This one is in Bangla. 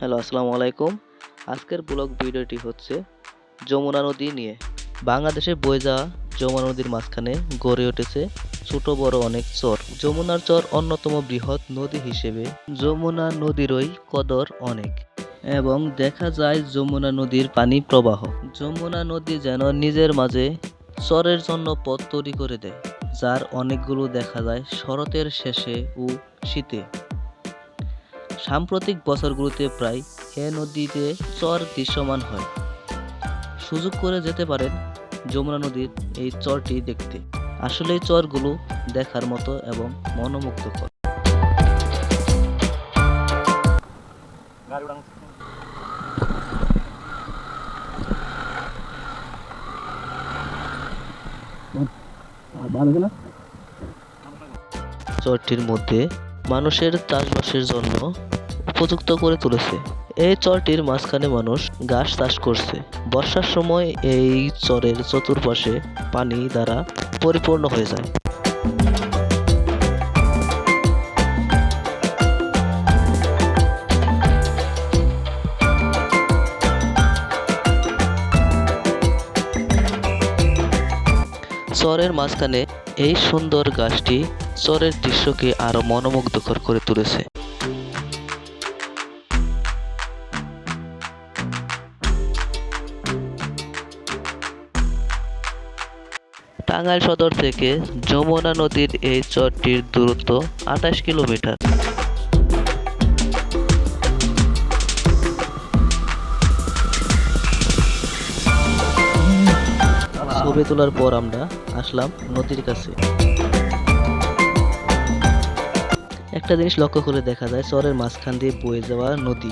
হ্যালো, আসসালামু আলাইকুম। আজকের ব্লগ ভিডিওটি হচ্ছে যমুনা নদী নিয়ে। বাংলাদেশে বয়ে যাওয়া যমুনা নদীর মাঝখানে গড়ে উঠেছে ছোট বড় অনেক চর। যমুনার চর অন্যতম বৃহৎ নদী হিসেবে যমুনা নদীরই কদর অনেক এবং দেখা যায় যমুনা নদীর পানি প্রবাহ। যমুনা নদী যেন নিজের মাঝে চরের জন্য পথ তৈরি করে দেয়, যার অনেকগুলো দেখা যায় শরতের শেষে ও শীতে। সাম্প্রতিক বছরগুলোতে প্রায় এ নদীতে চর দৃশ্যমান হয়। সুযোগ করে যেতে পারেন যমুনা নদীর এই চরটি দেখতে। আসলে চরগুলো দেখার মতো এবং মনোমুগ্ধকর। চরটির মধ্যে মানুষের চাষবাসের জন্য উপযুক্ত করে তুলেছে। এই চরটির মাঝখানে মানুষ ঘাস চাষ করছে। বর্ষার সময় এই চরের চতুর্পাশে পানি দ্বারা পরিপূর্ণ হয়ে যায়। চরের মাঝখানে এই সুন্দর গাছটি চরের দৃশ্যকে আরো মনোমুগ্ধকর করে তুলেছে। টাঙ্গাইল সদর থেকে যমুনা নদীর এই চরটির দূরত্ব ২৮ কিলোমিটার। ছবি তোলার পর আমরা আসলাম নদীর কাছে। একটা জিনিস লক্ষ্য করে দেখা যায় চরের মাঝখান দিয়ে বয়ে যাওয়া নদী।